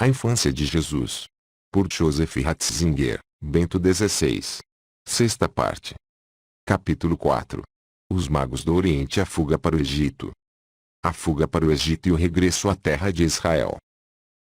A infância de Jesus. Por Joseph Ratzinger, Bento XVI. Sexta parte. Capítulo 4. Os magos do Oriente e a fuga para o Egito. A fuga para o Egito e o regresso à terra de Israel.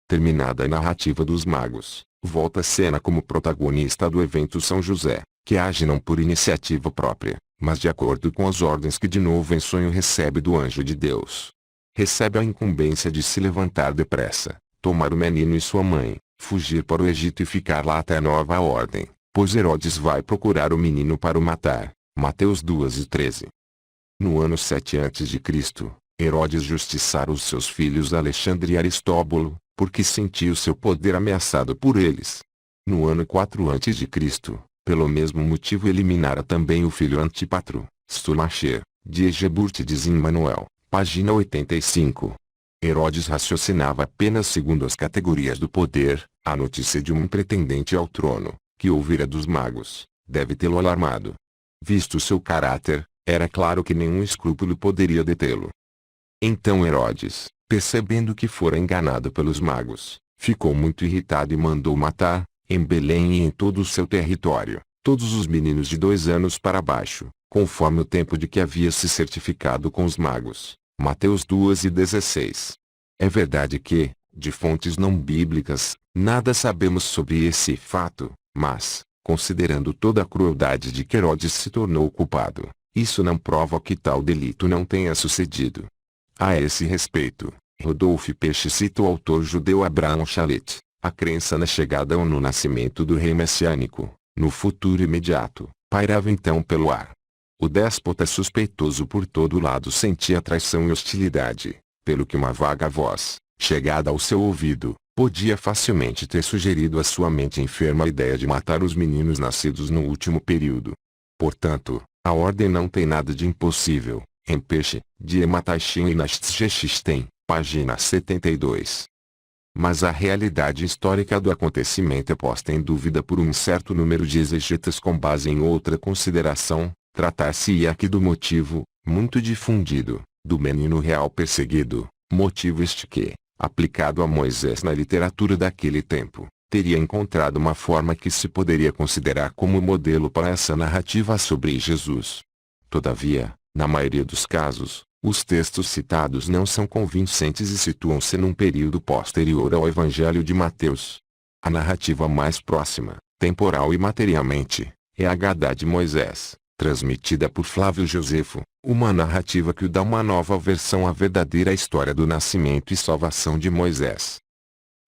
Terminada a narrativa dos magos, volta a cena como protagonista do evento São José, que age não por iniciativa própria, mas de acordo com as ordens que de novo em sonho recebe do anjo de Deus. Recebe a incumbência de se levantar depressa, tomar o menino e sua mãe, fugir para o Egito e ficar lá até a nova ordem, pois Herodes vai procurar o menino para o matar. Mateus 2:13. No ano 7 a.C., Herodes justiçara os seus filhos Alexandre e Aristóbulo, porque sentiu seu poder ameaçado por eles. No ano 4 a.C., pelo mesmo motivo eliminara também o filho Antipatro, Stulmacher, de Egeburtides em Manuel, página 85. Herodes raciocinava apenas segundo as categorias do poder. A notícia de um pretendente ao trono, que ouvira dos magos, deve tê-lo alarmado. Visto seu caráter, era claro que nenhum escrúpulo poderia detê-lo. Então Herodes, percebendo que fora enganado pelos magos, ficou muito irritado e mandou matar, em Belém e em todo o seu território, todos os meninos de 2 anos para baixo, conforme o tempo de que havia se certificado com os magos. Mateus 2:16. É verdade que, de fontes não bíblicas, nada sabemos sobre esse fato, mas, considerando toda a crueldade de que Herodes se tornou culpado, isso não prova que tal delito não tenha sucedido. A esse respeito, Rodolphe Peixe cita o autor judeu Abraham Shalit. A crença na chegada ou no nascimento do rei messiânico, no futuro imediato, pairava então pelo ar. O déspota suspeitoso por todo lado sentia traição e hostilidade, pelo que uma vaga voz, chegada ao seu ouvido, podia facilmente ter sugerido à sua mente enferma a ideia de matar os meninos nascidos no último período. Portanto, a ordem não tem nada de impossível. Em Peixe, de Ematachim e Nastsgeschichten, página 72. Mas a realidade histórica do acontecimento é posta em dúvida por um certo número de exegetas com base em outra consideração. Tratar-se-ia aqui do motivo, muito difundido, do menino real perseguido, motivo este que, aplicado a Moisés na literatura daquele tempo, teria encontrado uma forma que se poderia considerar como modelo para essa narrativa sobre Jesus. Todavia, na maioria dos casos, os textos citados não são convincentes e situam-se num período posterior ao Evangelho de Mateus. A narrativa mais próxima, temporal e materialmente, é a Agadá de Moisés, transmitida por Flávio Josefo, uma narrativa que dá uma nova versão à verdadeira história do nascimento e salvação de Moisés.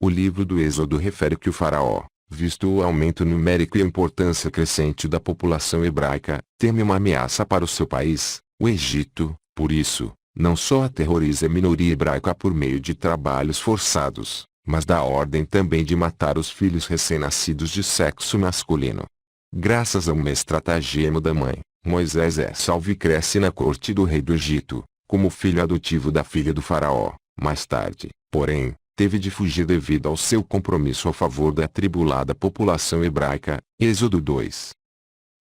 O livro do Êxodo refere que o faraó, visto o aumento numérico e a importância crescente da população hebraica, teme uma ameaça para o seu país, o Egito. Por isso, não só aterroriza a minoria hebraica por meio de trabalhos forçados, mas dá ordem também de matar os filhos recém-nascidos de sexo masculino. Graças a uma estratagema da mãe, Moisés é salvo e cresce na corte do rei do Egito, como filho adotivo da filha do faraó. Mais tarde, porém, teve de fugir devido ao seu compromisso a favor da atribulada população hebraica. Êxodo 2.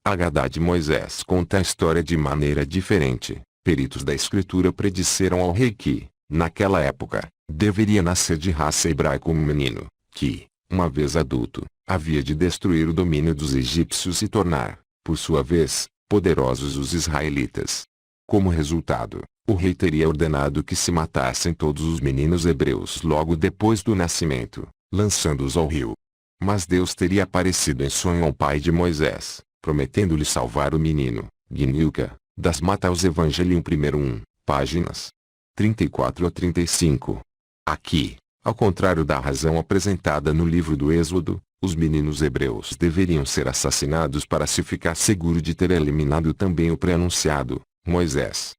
A Agadá de Moisés conta a história de maneira diferente. Peritos da escritura predisseram ao rei que, naquela época, deveria nascer de raça hebraica um menino, que, uma vez adulto, havia de destruir o domínio dos egípcios e tornar, por sua vez, poderosos os israelitas. Como resultado, o rei teria ordenado que se matassem todos os meninos hebreus logo depois do nascimento, lançando-os ao rio. Mas Deus teria aparecido em sonho ao pai de Moisés, prometendo-lhe salvar o menino. Gnilca, das Mateus Evangelium 1, páginas 34 a 35. Aqui, ao contrário da razão apresentada no livro do Êxodo, os meninos hebreus deveriam ser assassinados para se ficar seguro de ter eliminado também o pré-anunciado, Moisés.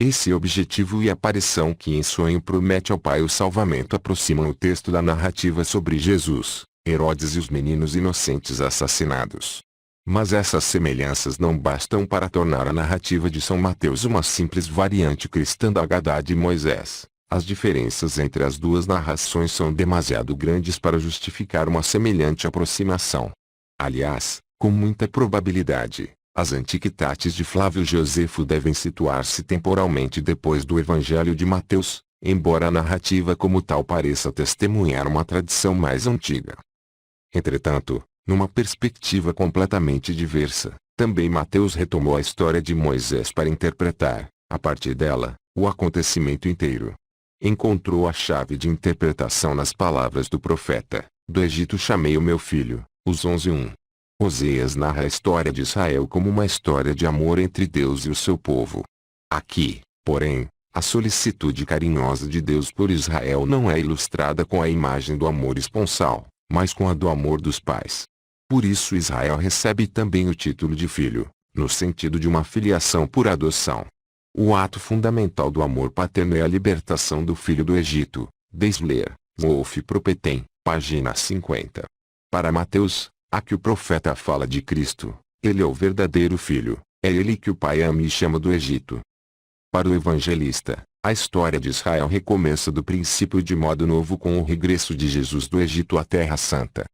Esse objetivo e aparição que em sonho promete ao pai o salvamento aproximam o texto da narrativa sobre Jesus, Herodes e os meninos inocentes assassinados. Mas essas semelhanças não bastam para tornar a narrativa de São Mateus uma simples variante cristã da Agadá de Moisés. As diferenças entre as duas narrações são demasiado grandes para justificar uma semelhante aproximação. Aliás, com muita probabilidade, as Antiquitates de Flávio Josefo devem situar-se temporalmente depois do Evangelho de Mateus, embora a narrativa como tal pareça testemunhar uma tradição mais antiga. Entretanto, numa perspectiva completamente diversa, também Mateus retomou a história de Moisés para interpretar, a partir dela, o acontecimento inteiro. Encontrou a chave de interpretação nas palavras do profeta: do Egito chamei o meu filho, os 11:1. Oséias narra a história de Israel como uma história de amor entre Deus e o seu povo. Aqui, porém, a solicitude carinhosa de Deus por Israel não é ilustrada com a imagem do amor esponsal, mas com a do amor dos pais. Por isso Israel recebe também o título de filho, no sentido de uma filiação por adoção. O ato fundamental do amor paterno é a libertação do filho do Egito. Desler, Wolf Propetem, página 50. Para Mateus, aqui o profeta fala de Cristo. Ele é o verdadeiro filho, é ele que o pai ama e chama do Egito. Para o evangelista, a história de Israel recomeça do princípio de modo novo com o regresso de Jesus do Egito à Terra Santa.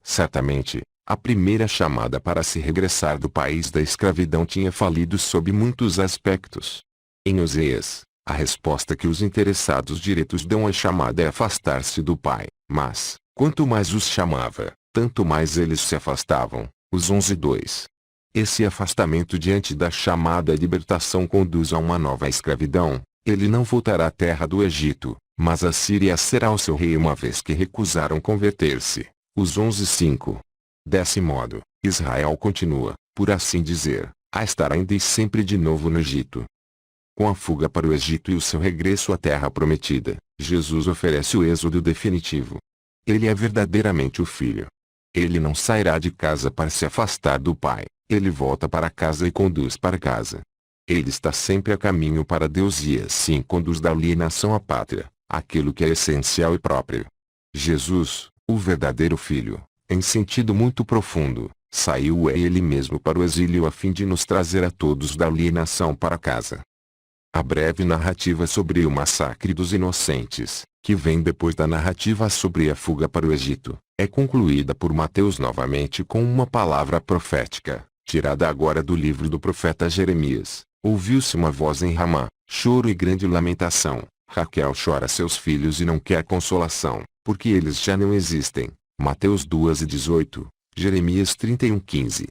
Certamente, a primeira chamada para se regressar do país da escravidão tinha falido sob muitos aspectos. Em Oséias, a resposta que os interessados diretos dão à chamada é afastar-se do Pai, mas, quanto mais os chamava, tanto mais eles se afastavam, os 11:2. Esse afastamento diante da chamada libertação conduz a uma nova escravidão. Ele não voltará à terra do Egito, mas a Síria será o seu rei uma vez que recusaram converter-se, os 11:5. Desse modo, Israel continua, por assim dizer, a estar ainda e sempre de novo no Egito. Com a fuga para o Egito e o seu regresso à terra prometida, Jesus oferece o êxodo definitivo. Ele é verdadeiramente o Filho. Ele não sairá de casa para se afastar do Pai, ele volta para casa e conduz para casa. Ele está sempre a caminho para Deus e assim conduz da alienação à pátria, aquilo que é essencial e próprio. Jesus, o verdadeiro Filho, em sentido muito profundo, saiu ele mesmo para o exílio a fim de nos trazer a todos da alienação para casa. A breve narrativa sobre o massacre dos inocentes, que vem depois da narrativa sobre a fuga para o Egito, é concluída por Mateus novamente com uma palavra profética, tirada agora do livro do profeta Jeremias. Ouviu-se uma voz em Ramá, choro e grande lamentação. Raquel chora seus filhos e não quer consolação, porque eles já não existem. Mateus 2:18, Jeremias 31:15.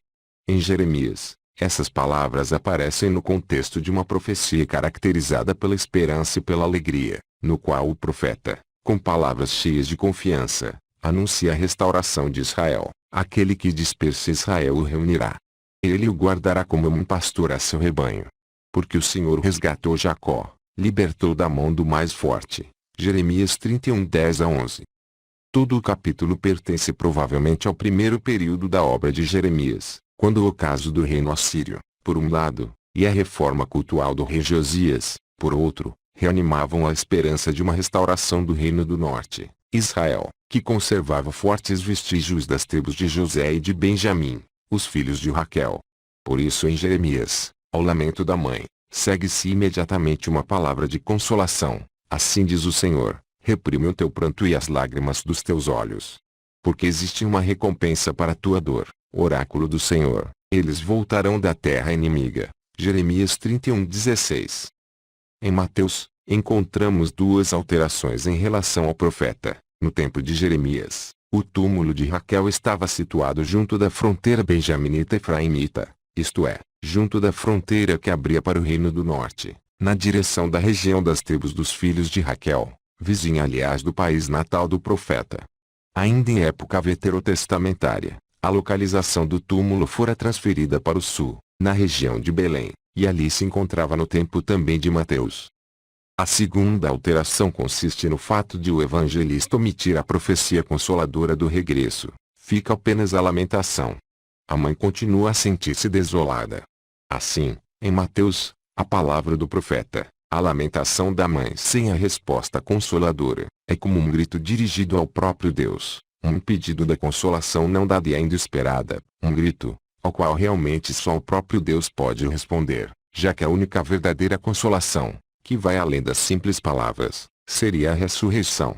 Em Jeremias, essas palavras aparecem no contexto de uma profecia caracterizada pela esperança e pela alegria, no qual o profeta, com palavras cheias de confiança, anuncia a restauração de Israel. Aquele que dispersa Israel o reunirá. Ele o guardará como um pastor a seu rebanho. Porque o Senhor resgatou Jacó, libertou da mão do mais forte. Jeremias 31:10-11. Todo o capítulo pertence provavelmente ao primeiro período da obra de Jeremias, quando o ocaso do reino assírio, por um lado, e a reforma cultural do rei Josias, por outro, reanimavam a esperança de uma restauração do reino do norte, Israel, que conservava fortes vestígios das tribos de José e de Benjamim, os filhos de Raquel. Por isso em Jeremias, ao lamento da mãe, segue-se imediatamente uma palavra de consolação. Assim diz o Senhor: reprime o teu pranto e as lágrimas dos teus olhos. Porque existe uma recompensa para a tua dor, oráculo do Senhor, eles voltarão da terra inimiga. Jeremias 31:16. Em Mateus, encontramos duas alterações em relação ao profeta. No tempo de Jeremias, o túmulo de Raquel estava situado junto da fronteira benjaminita-efraimita, isto é, junto da fronteira que abria para o reino do norte, na direção da região das tribos dos filhos de Raquel, vizinha aliás do país natal do profeta. Ainda em época veterotestamentária, a localização do túmulo fora transferida para o sul, na região de Belém, e ali se encontrava no tempo também de Mateus. A segunda alteração consiste no fato de o evangelista omitir a profecia consoladora do regresso. Fica apenas a lamentação. A mãe continua a sentir-se desolada. Assim, em Mateus, a palavra do profeta, a lamentação da mãe sem a resposta consoladora, é como um grito dirigido ao próprio Deus, um pedido da consolação não dada e ainda esperada, um grito, ao qual realmente só o próprio Deus pode responder, já que a única verdadeira consolação, que vai além das simples palavras, seria a ressurreição.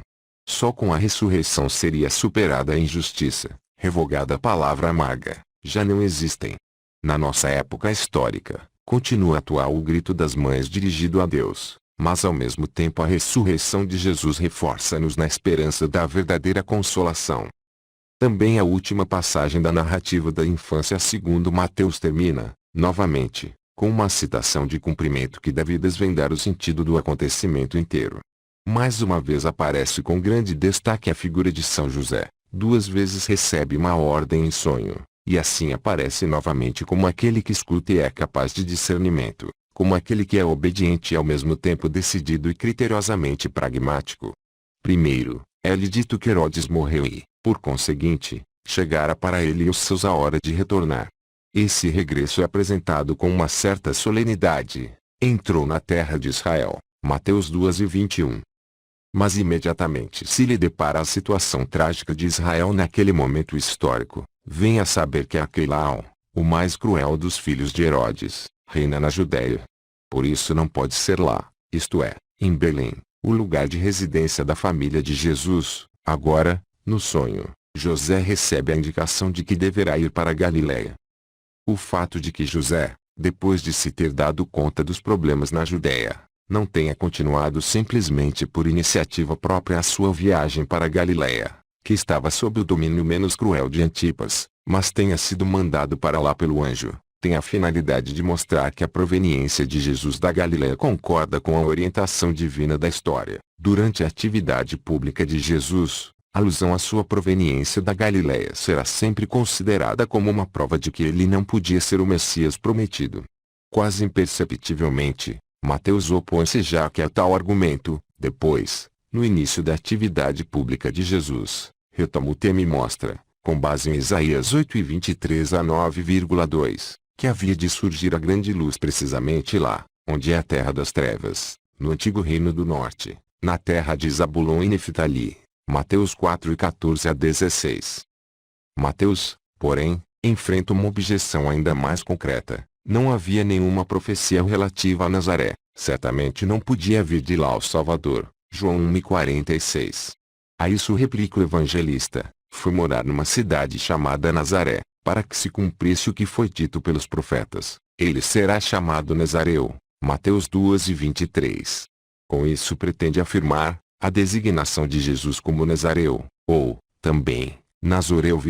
Só com a ressurreição seria superada a injustiça, revogada a palavra amarga, já não existem. Na nossa época histórica, continua atual o grito das mães dirigido a Deus, mas ao mesmo tempo a ressurreição de Jesus reforça-nos na esperança da verdadeira consolação. Também a última passagem da narrativa da infância segundo Mateus termina, novamente, com uma citação de cumprimento que deve desvendar o sentido do acontecimento inteiro. Mais uma vez aparece com grande destaque a figura de São José, 2 vezes recebe uma ordem em sonho, e assim aparece novamente como aquele que escuta e é capaz de discernimento, como aquele que é obediente e ao mesmo tempo decidido e criteriosamente pragmático. Primeiro, é-lhe dito que Herodes morreu e, por conseguinte, chegara para ele e os seus a hora de retornar. Esse regresso é apresentado com uma certa solenidade. Entrou na terra de Israel, Mateus 2:21. Mas imediatamente se lhe depara a situação trágica de Israel naquele momento histórico, vem a saber que Aquilão, o mais cruel dos filhos de Herodes, reina na Judéia. Por isso não pode ser lá, isto é, em Belém, o lugar de residência da família de Jesus. Agora, no sonho, José recebe a indicação de que deverá ir para Galiléia. O fato de que José, depois de se ter dado conta dos problemas na Judéia, não tenha continuado simplesmente por iniciativa própria a sua viagem para Galiléia, que estava sob o domínio menos cruel de Antipas, mas tenha sido mandado para lá pelo anjo, tem a finalidade de mostrar que a proveniência de Jesus da Galiléia concorda com a orientação divina da história. Durante a atividade pública de Jesus, a alusão à sua proveniência da Galiléia será sempre considerada como uma prova de que ele não podia ser o Messias prometido. Quase imperceptivelmente, Mateus opõe-se já que a tal argumento. Depois, no início da atividade pública de Jesus, retoma o tema e mostra, com base em Isaías 8:23 a 9,2, que havia de surgir a grande luz precisamente lá, onde é a terra das trevas, no antigo reino do norte, na terra de Zabulon e Neftali. Mateus 4:14 a 16. Mateus, porém, enfrenta uma objeção ainda mais concreta. Não havia nenhuma profecia relativa a Nazaré, certamente não podia vir de lá o Salvador. João 1:46. A isso replica o evangelista: foi morar numa cidade chamada Nazaré, para que se cumprisse o que foi dito pelos profetas: ele será chamado Nazareu. Mateus 2:23. Com isso pretende afirmar a designação de Jesus como Nazareu, ou, também, Nazoreu,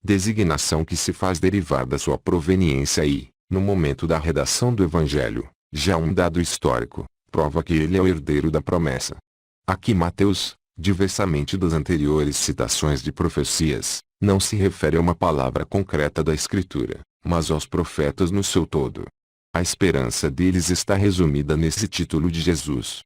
designação que se faz derivar da sua proveniência e, no momento da redação do Evangelho, já um dado histórico, prova que ele é o herdeiro da promessa. Aqui Mateus, diversamente das anteriores citações de profecias, não se refere a uma palavra concreta da Escritura, mas aos profetas no seu todo. A esperança deles está resumida nesse título de Jesus.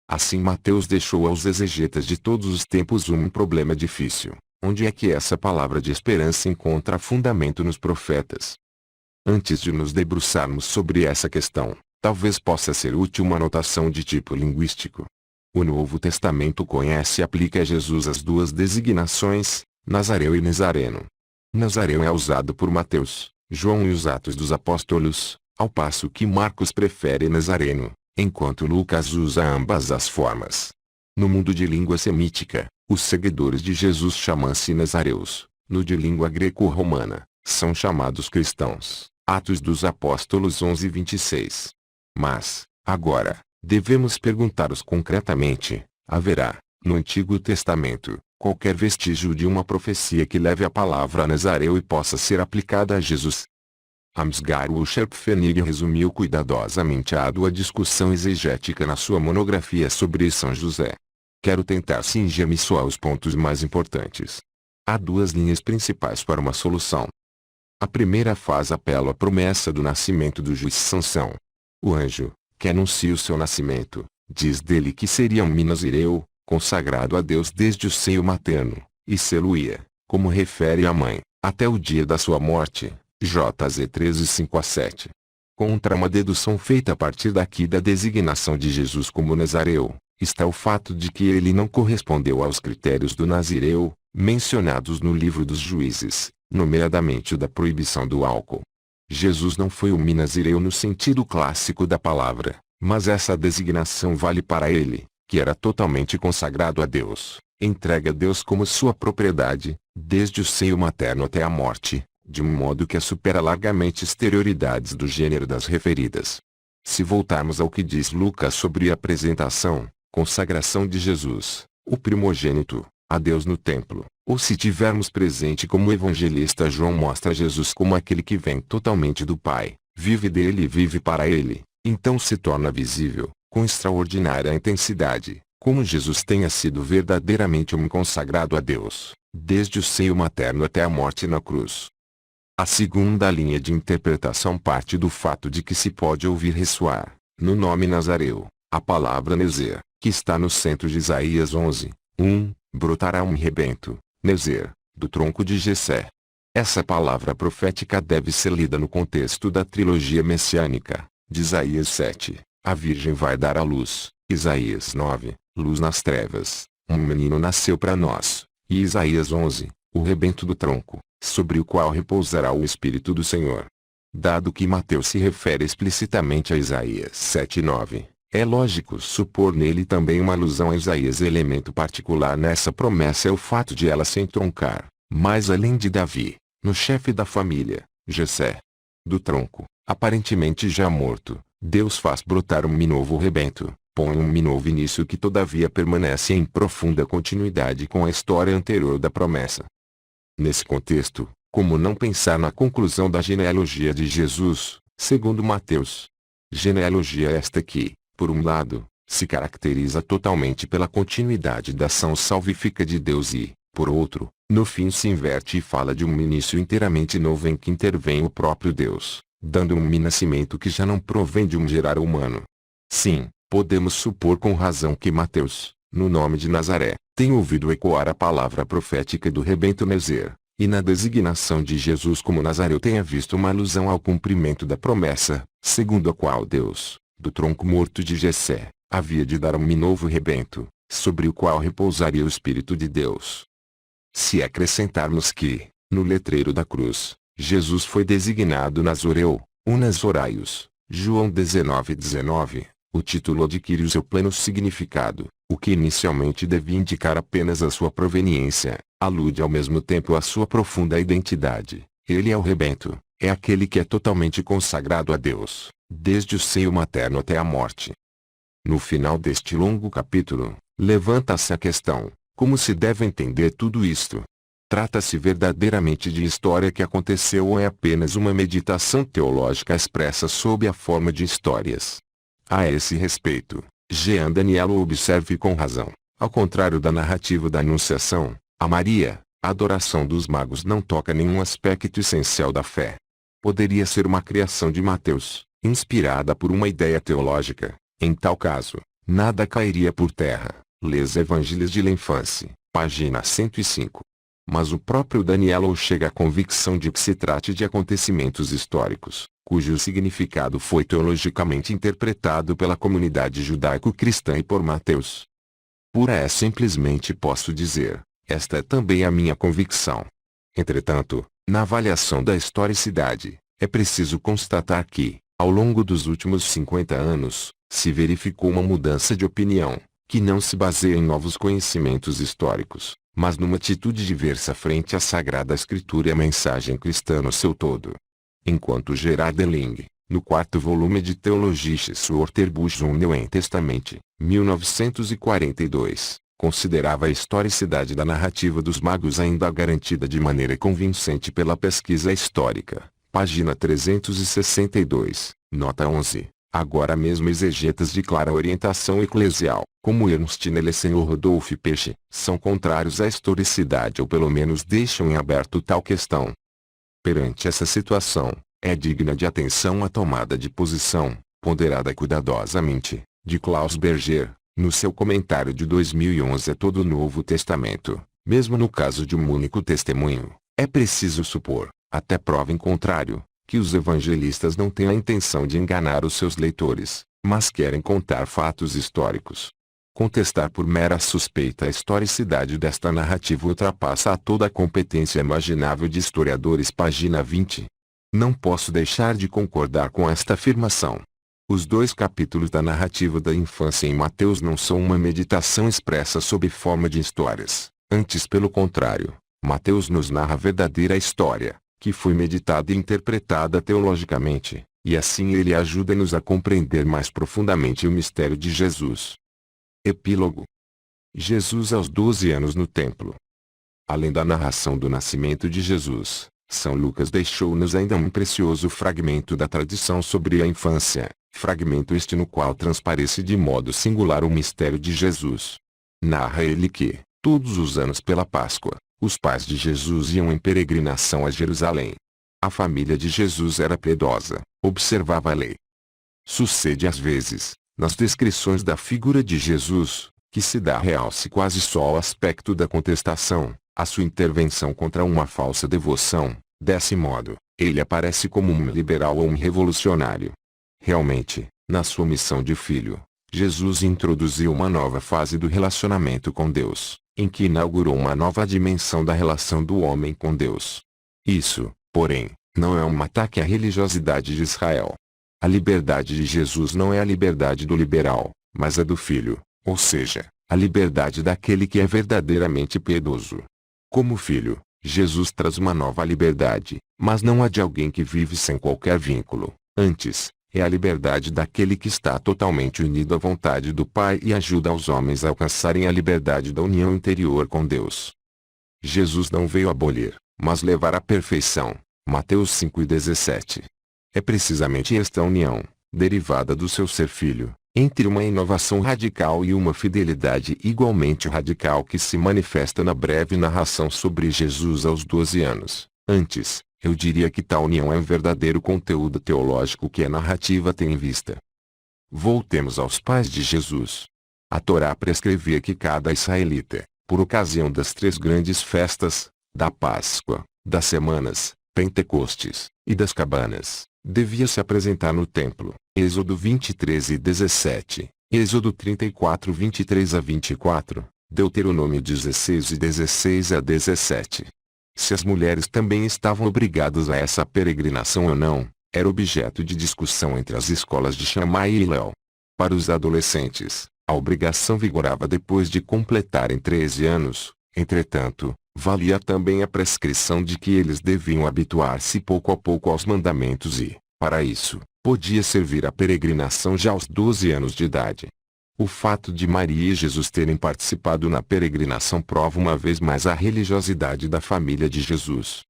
Assim Mateus deixou aos exegetas de todos os tempos um problema difícil: onde é que essa palavra de esperança encontra fundamento nos profetas? Antes de nos debruçarmos sobre essa questão, talvez possa ser útil uma anotação de tipo linguístico. O Novo Testamento conhece e aplica a Jesus as 2 designações, Nazareu e Nazareno. Nazareu é usado por Mateus, João e os Atos dos Apóstolos, ao passo que Marcos prefere Nazareno, enquanto Lucas usa ambas as formas. No mundo de língua semítica, os seguidores de Jesus chamam-se nazareus. No de língua greco-romana, são chamados cristãos. Atos dos Apóstolos 11:26. Mas, agora, devemos perguntar-nos concretamente: haverá, no Antigo Testamento, qualquer vestígio de uma profecia que leve a palavra Nazareu e possa ser aplicada a Jesus? Amsgar Ushepfenig resumiu cuidadosamente a ardua discussão exegética na sua monografia sobre São José. Quero tentar cingir-me só aos pontos mais importantes. Há 2 linhas principais para uma solução. A primeira faz apelo à promessa do nascimento do juiz Sansão. O anjo, que anuncia o seu nascimento, diz dele que seria um Nazireu, consagrado a Deus desde o seio materno, e sê-lo-ia, como refere a mãe, até o dia da sua morte. JZ 13:5-7. Contra uma dedução feita a partir daqui da designação de Jesus como Nazareu, está o fato de que ele não correspondeu aos critérios do Nazireu, mencionados no livro dos Juízes, nomeadamente o da proibição do álcool. Jesus não foi um Nazireu no sentido clássico da palavra, mas essa designação vale para ele, que era totalmente consagrado a Deus, entregue a Deus como sua propriedade, desde o seio materno até a morte, de um modo que supera largamente exterioridades do gênero das referidas. Se voltarmos ao que diz Lucas sobre a apresentação, consagração de Jesus, o primogênito, a Deus no templo, ou se tivermos presente como o evangelista João mostra Jesus como aquele que vem totalmente do Pai, vive dele e vive para ele, então se torna visível, com extraordinária intensidade, como Jesus tenha sido verdadeiramente um consagrado a Deus, desde o seio materno até a morte na cruz. A segunda linha de interpretação parte do fato de que se pode ouvir ressoar, no nome Nazareu, a palavra Nezer, que está no centro de Isaías 11, 1, brotará um rebento, Nezer, do tronco de Jessé. Essa palavra profética deve ser lida no contexto da trilogia messiânica, de Isaías 7, a Virgem vai dar à luz, Isaías 9, luz nas trevas, um menino nasceu para nós, e Isaías 11, o rebento do tronco, sobre o qual repousará o Espírito do Senhor. Dado que Mateus se refere explicitamente a Isaías 7:9, é lógico supor nele também uma alusão a Isaías. Elemento particular nessa promessa é o fato de ela se entroncar, mais além de Davi, no chefe da família, Jessé. Do tronco, aparentemente já morto, Deus faz brotar um novo rebento, põe um novo início que todavia permanece em profunda continuidade com a história anterior da promessa. Nesse contexto, como não pensar na conclusão da genealogia de Jesus, segundo Mateus? Genealogia esta que, por um lado, se caracteriza totalmente pela continuidade da ação salvífica de Deus e, por outro, no fim se inverte e fala de um início inteiramente novo em que intervém o próprio Deus, dando um nascimento que já não provém de um gerar humano. Sim, podemos supor com razão que Mateus, no nome de Nazaré, tem ouvido ecoar a palavra profética do rebento Nezer, e na designação de Jesus como Nazareu tenha visto uma alusão ao cumprimento da promessa, segundo a qual Deus, do tronco morto de Jessé, havia de dar um novo rebento, sobre o qual repousaria o Espírito de Deus. Se acrescentarmos que, no letreiro da cruz, Jesus foi designado Nazoreu, o Nazoraios, João 19:19, o título adquire o seu pleno significado, o que inicialmente devia indicar apenas a sua proveniência, alude ao mesmo tempo à sua profunda identidade. Ele é o rebento, é aquele que é totalmente consagrado a Deus, desde o seio materno até a morte. No final deste longo capítulo, levanta-se a questão: como se deve entender tudo isto? Trata-se verdadeiramente de história que aconteceu ou é apenas uma meditação teológica expressa sob a forma de histórias? A esse respeito, Jean Daniello observe com razão, ao contrário da narrativa da Anunciação, a Maria, a adoração dos magos não toca nenhum aspecto essencial da fé. Poderia ser uma criação de Mateus, inspirada por uma ideia teológica. Em tal caso, nada cairia por terra. Les Evangelhos de l'Enfance, página 105. Mas o próprio Daniello chega à convicção de que se trate de acontecimentos históricos, cujo significado foi teologicamente interpretado pela comunidade judaico-cristã e por Mateus. Pura é simplesmente posso dizer, esta é também a minha convicção. Entretanto, na avaliação da historicidade, é preciso constatar que, ao longo dos últimos 50 anos, se verificou uma mudança de opinião, que não se baseia em novos conhecimentos históricos, mas numa atitude diversa frente à Sagrada Escritura e à mensagem cristã no seu todo. Enquanto Gerard Delling, no quarto volume de Theologische Urterbücher zum Neuen Testament, 1942, considerava a historicidade da narrativa dos magos ainda garantida de maneira convincente pela pesquisa histórica, página 362, nota 11. Agora mesmo exegetas de clara orientação eclesial, como Ernst Nielsen ou Rodolph Peixe, são contrários à historicidade ou pelo menos deixam em aberto tal questão. Perante essa situação, é digna de atenção a tomada de posição, ponderada cuidadosamente, de Klaus Berger, no seu comentário de 2011 a todo o Novo Testamento. Mesmo no caso de um único testemunho, é preciso supor, até prova em contrário, que os evangelistas não têm a intenção de enganar os seus leitores, mas querem contar fatos históricos. Contestar por mera suspeita a historicidade desta narrativa ultrapassa a toda a competência imaginável de historiadores. Página 20. Não posso deixar de concordar com esta afirmação. Os dois capítulos da narrativa da infância em Mateus não são uma meditação expressa sob forma de histórias, antes pelo contrário, Mateus nos narra a verdadeira história, que foi meditada e interpretada teologicamente, e assim ele ajuda-nos a compreender mais profundamente o mistério de Jesus. Epílogo. Jesus aos 12 anos no templo. Além da narração do nascimento de Jesus, São Lucas deixou-nos ainda um precioso fragmento da tradição sobre a infância, fragmento este no qual transparece de modo singular o mistério de Jesus. Narra ele que, todos os anos pela Páscoa, os pais de Jesus iam em peregrinação a Jerusalém. A família de Jesus era piedosa, observava a lei. Sucede às vezes, nas descrições da figura de Jesus, que se dá realce quase só ao aspecto da contestação, a sua intervenção contra uma falsa devoção. Desse modo, ele aparece como um liberal ou um revolucionário. Realmente, na sua missão de filho, Jesus introduziu uma nova fase do relacionamento com Deus, em que inaugurou uma nova dimensão da relação do homem com Deus. Isso, porém, não é um ataque à religiosidade de Israel. A liberdade de Jesus não é a liberdade do liberal, mas a do filho, ou seja, a liberdade daquele que é verdadeiramente piedoso. Como filho, Jesus traz uma nova liberdade, mas não a de alguém que vive sem qualquer vínculo. Antes, é a liberdade daquele que está totalmente unido à vontade do Pai e ajuda os homens a alcançarem a liberdade da união interior com Deus. Jesus não veio abolir, mas levar à perfeição. Mateus 5:17. É precisamente esta união, derivada do seu ser filho, entre uma inovação radical e uma fidelidade igualmente radical que se manifesta na breve narração sobre Jesus aos 12 anos. Antes, eu diria que tal união é um verdadeiro conteúdo teológico que a narrativa tem em vista. Voltemos aos pais de Jesus. A Torá prescrevia que cada israelita, por ocasião das 3 grandes festas, da Páscoa, das Semanas, Pentecostes, e das Cabanas, devia se apresentar no templo. Êxodo 23:17, Êxodo 34:23-24, Deuteronômio 16:16-17. Se as mulheres também estavam obrigadas a essa peregrinação ou não, era objeto de discussão entre as escolas de Shammai e Hillel. Para os adolescentes, a obrigação vigorava depois de completarem 13 anos, entretanto, valia também a prescrição de que eles deviam habituar-se pouco a pouco aos mandamentos e, para isso, podia servir a peregrinação já aos 12 anos de idade. O fato de Maria e Jesus terem participado na peregrinação prova uma vez mais a religiosidade da família de Jesus.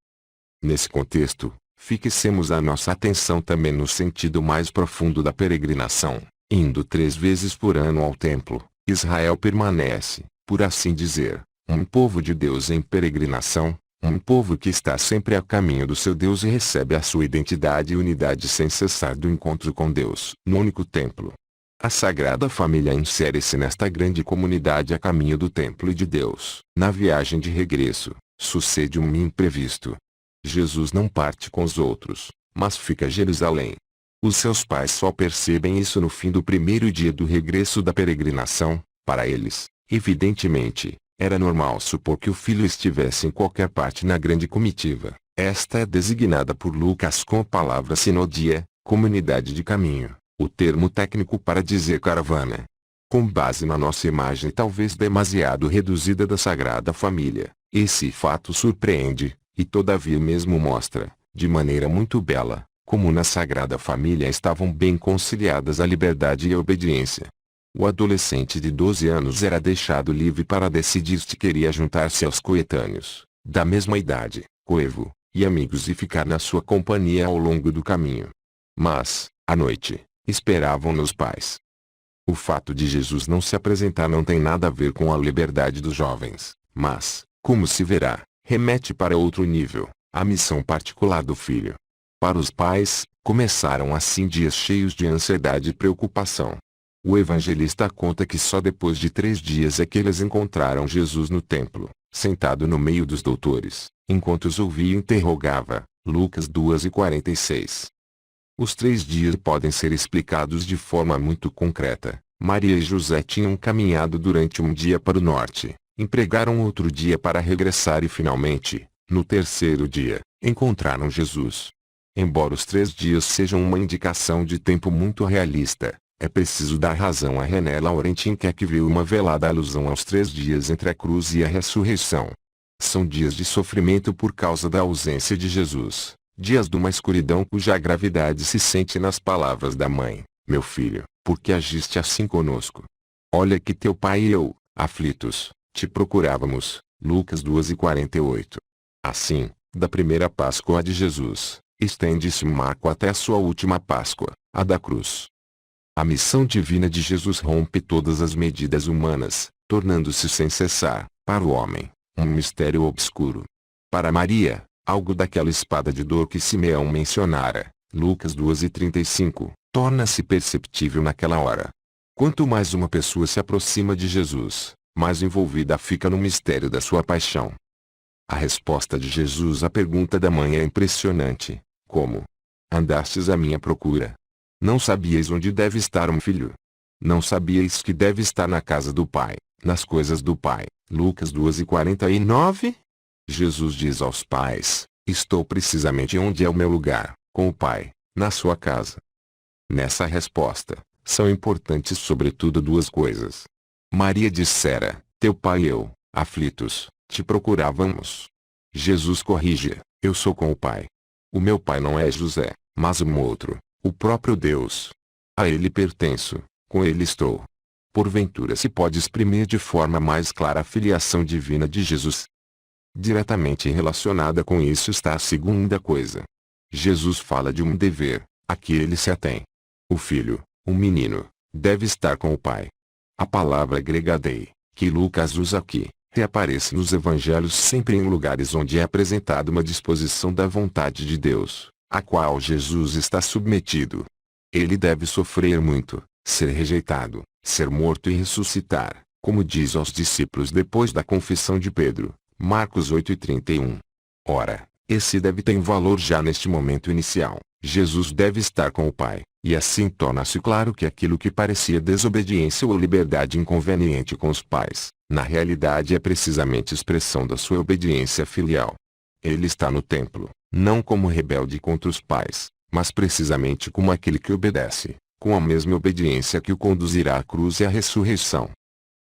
Nesse contexto, fixemos a nossa atenção também no sentido mais profundo da peregrinação. Indo 3 vezes por ano ao templo, Israel permanece, por assim dizer, um povo de Deus em peregrinação, um povo que está sempre a caminho do seu Deus e recebe a sua identidade e unidade sem cessar do encontro com Deus, no único templo. A Sagrada Família insere-se nesta grande comunidade a caminho do templo e de Deus. Na viagem de regresso, sucede um imprevisto. Jesus não parte com os outros, mas fica em Jerusalém. Os seus pais só percebem isso no fim do primeiro dia do regresso da peregrinação. Para eles, evidentemente, era normal supor que o filho estivesse em qualquer parte na grande comitiva. Esta é designada por Lucas com a palavra sinodia, comunidade de caminho, o termo técnico para dizer caravana. Com base na nossa imagem talvez demasiado reduzida da Sagrada Família, esse fato surpreende, e todavia mesmo mostra, de maneira muito bela, como na Sagrada Família estavam bem conciliadas a liberdade e a obediência. O adolescente de 12 anos era deixado livre para decidir se queria juntar-se aos coetâneos, da mesma idade, coevo, e amigos e ficar na sua companhia ao longo do caminho. Mas, à noite, esperavam-no os pais. O fato de Jesus não se apresentar não tem nada a ver com a liberdade dos jovens, mas, como se verá, remete para outro nível, a missão particular do filho. Para os pais, começaram assim dias cheios de ansiedade e preocupação. O evangelista conta que só depois de 3 dias é que eles encontraram Jesus no templo, sentado no meio dos doutores, enquanto os ouvia e interrogava. Lucas 2:46. Os 3 dias podem ser explicados de forma muito concreta. Maria e José tinham caminhado durante um dia para o norte, empregaram outro dia para regressar e finalmente, no terceiro dia, encontraram Jesus. Embora os 3 dias sejam uma indicação de tempo muito realista, é preciso dar razão a René Laurentin que viu uma velada alusão aos 3 dias entre a cruz e a ressurreição. São dias de sofrimento por causa da ausência de Jesus, dias de uma escuridão cuja gravidade se sente nas palavras da mãe: meu filho, por que agiste assim conosco? Olha que teu pai e eu, aflitos, te procurávamos. Lucas 2:48. Assim, da primeira Páscoa de Jesus, estende-se o marco até a sua última Páscoa, a da cruz. A missão divina de Jesus rompe todas as medidas humanas, tornando-se sem cessar, para o homem, um mistério obscuro. Para Maria, algo daquela espada de dor que Simeão mencionara, Lucas 2:35, torna-se perceptível naquela hora. Quanto mais uma pessoa se aproxima de Jesus, mais envolvida fica no mistério da sua paixão. A resposta de Jesus à pergunta da mãe é impressionante: como andastes à minha procura? Não sabíeis onde deve estar um filho? Não sabíeis que deve estar na casa do Pai, nas coisas do Pai? Lucas 2:49. Jesus diz aos pais: estou precisamente onde é o meu lugar, com o Pai, na sua casa. Nessa resposta, são importantes sobretudo duas coisas. Maria dissera: teu pai e eu, aflitos, te procurávamos. Jesus corrige: eu sou com o Pai. O meu Pai não é José, mas um outro, o próprio Deus. A ele pertenço, com ele estou. Porventura se pode exprimir de forma mais clara a filiação divina de Jesus? Diretamente relacionada com isso está a segunda coisa. Jesus fala de um dever, a que ele se atém. O filho, um menino, deve estar com o pai. A palavra grega dei, que Lucas usa aqui, reaparece nos evangelhos sempre em lugares onde é apresentada uma disposição da vontade de Deus, a qual Jesus está submetido. Ele deve sofrer muito, ser rejeitado, ser morto e ressuscitar, como diz aos discípulos depois da confissão de Pedro, Marcos 8:31. Ora, esse deve ter valor já neste momento inicial. Jesus deve estar com o Pai, e assim torna-se claro que aquilo que parecia desobediência ou liberdade inconveniente com os pais, na realidade é precisamente expressão da sua obediência filial. Ele está no templo, não como rebelde contra os pais, mas precisamente como aquele que obedece, com a mesma obediência que o conduzirá à cruz e à ressurreição.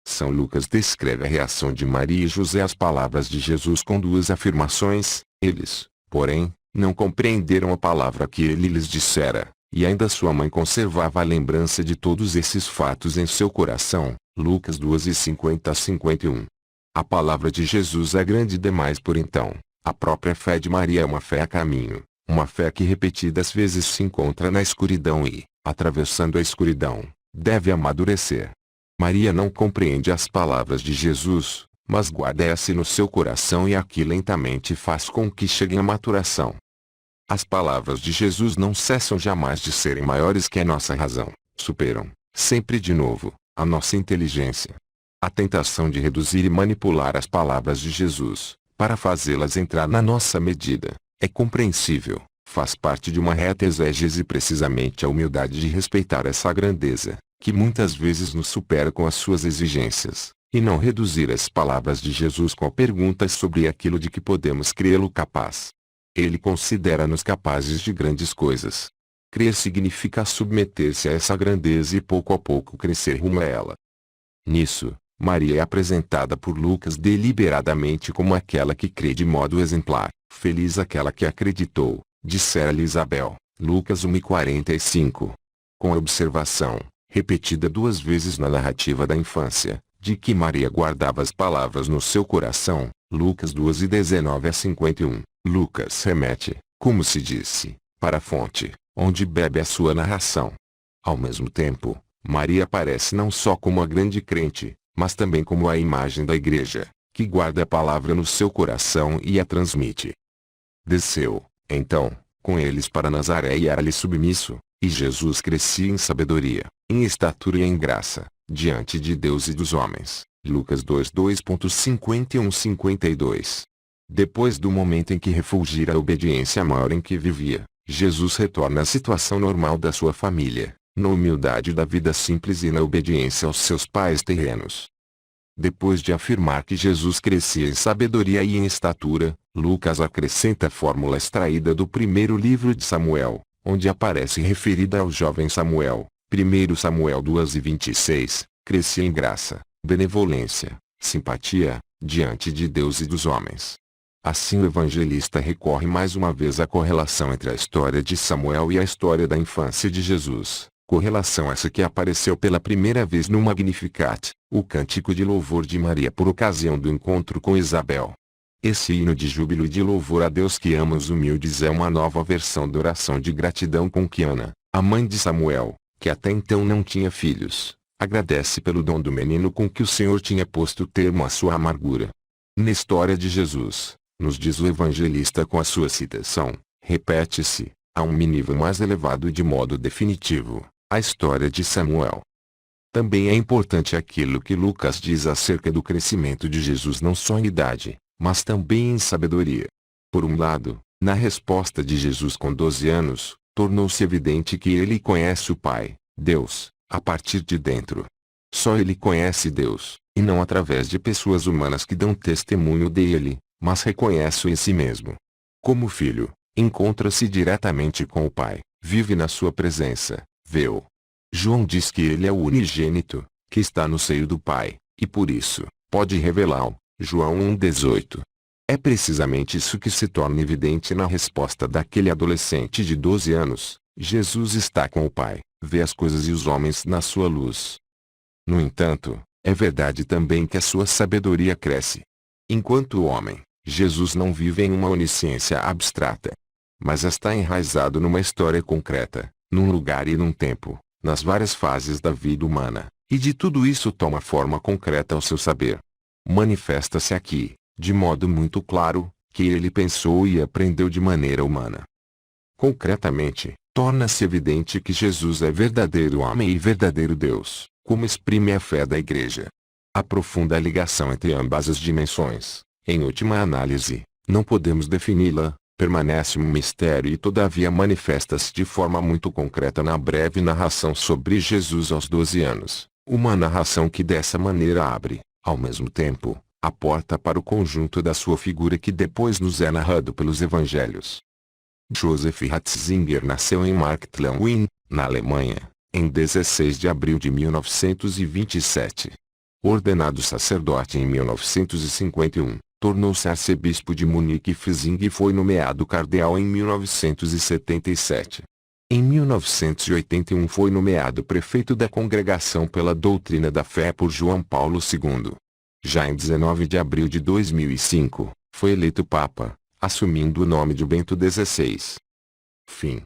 São Lucas descreve a reação de Maria e José às palavras de Jesus com duas afirmações: eles, porém, não compreenderam a palavra que ele lhes dissera, e ainda sua mãe conservava a lembrança de todos esses fatos em seu coração. Lucas 2:50-51. A palavra de Jesus é grande demais por então. A própria fé de Maria é uma fé a caminho, uma fé que repetidas vezes se encontra na escuridão e, atravessando a escuridão, deve amadurecer. Maria não compreende as palavras de Jesus, mas guarda-as no seu coração e aqui lentamente faz com que cheguem à maturação. As palavras de Jesus não cessam jamais de serem maiores que a nossa razão, superam, sempre de novo, a nossa inteligência. A tentação de reduzir e manipular as palavras de Jesus, para fazê-las entrar na nossa medida, é compreensível, faz parte de uma reta exégese precisamente a humildade de respeitar essa grandeza, que muitas vezes nos supera com as suas exigências, e não reduzir as palavras de Jesus com perguntas sobre aquilo de que podemos crê-lo capaz. Ele considera-nos capazes de grandes coisas. Crer significa submeter-se a essa grandeza e pouco a pouco crescer rumo a ela. Nisso, Maria é apresentada por Lucas deliberadamente como aquela que crê de modo exemplar. Feliz aquela que acreditou, dissera-lhe Isabel, Lucas 1:45. Com a observação, repetida duas vezes na narrativa da infância, de que Maria guardava as palavras no seu coração, Lucas 2:19-51, Lucas remete, como se disse, para a fonte, onde bebe a sua narração. Ao mesmo tempo, Maria aparece não só como a grande crente, mas também como a imagem da igreja, que guarda a palavra no seu coração e a transmite. Desceu, então, com eles para Nazaré e era-lhe submisso, e Jesus crescia em sabedoria, em estatura e em graça, diante de Deus e dos homens. Lucas 2:51-52. Depois do momento em que refulgira a obediência maior em que vivia, Jesus retorna à situação normal da sua família, na humildade da vida simples e na obediência aos seus pais terrenos. Depois de afirmar que Jesus crescia em sabedoria e em estatura, Lucas acrescenta a fórmula extraída do primeiro livro de Samuel, onde aparece referida ao jovem Samuel, 1 Samuel 2:26, crescia em graça, benevolência, simpatia, diante de Deus e dos homens. Assim o evangelista recorre mais uma vez à correlação entre a história de Samuel e a história da infância de Jesus, correlação essa que apareceu pela primeira vez no Magnificat, o cântico de louvor de Maria por ocasião do encontro com Isabel. Esse hino de júbilo e de louvor a Deus que ama os humildes é uma nova versão da oração de gratidão com que Ana, a mãe de Samuel, que até então não tinha filhos, agradece pelo dom do menino com que o Senhor tinha posto termo à sua amargura. Na história de Jesus, nos diz o evangelista com a sua citação, repete-se, a um nível mais elevado e de modo definitivo, a história de Samuel. Também é importante aquilo que Lucas diz acerca do crescimento de Jesus não só em idade, mas também em sabedoria. Por um lado, na resposta de Jesus com 12 anos, tornou-se evidente que ele conhece o Pai, Deus, a partir de dentro. Só ele conhece Deus, e não através de pessoas humanas que dão testemunho dele, mas reconhece-o em si mesmo. Como filho, encontra-se diretamente com o Pai, vive na sua presença, vê-o. João diz que ele é o unigênito, que está no seio do Pai, e por isso, pode revelá-lo. João 1,18. É precisamente isso que se torna evidente na resposta daquele adolescente de 12 anos, Jesus está com o Pai, vê as coisas e os homens na sua luz. No entanto, é verdade também que a sua sabedoria cresce. Enquanto homem, Jesus não vive em uma onisciência abstrata, mas está enraizado numa história concreta, num lugar e num tempo, nas várias fases da vida humana, e de tudo isso toma forma concreta ao seu saber. Manifesta-se aqui, de modo muito claro, que ele pensou e aprendeu de maneira humana. Concretamente, torna-se evidente que Jesus é verdadeiro homem e verdadeiro Deus, como exprime a fé da Igreja. A profunda ligação entre ambas as dimensões, em última análise, não podemos defini-la, permanece um mistério e todavia manifesta-se de forma muito concreta na breve narração sobre Jesus aos 12 anos, uma narração que dessa maneira abre, ao mesmo tempo, a porta para o conjunto da sua figura que depois nos é narrado pelos evangelhos. Joseph Ratzinger nasceu em Marktleuthen, na Alemanha, em 16 de abril de 1927. Ordenado sacerdote em 1951, tornou-se arcebispo de Munique e Freising e foi nomeado cardeal em 1977. Em 1981 foi nomeado prefeito da Congregação pela Doutrina da Fé por João Paulo II. Já em 19 de abril de 2005, foi eleito Papa, assumindo o nome de Bento XVI. Fim.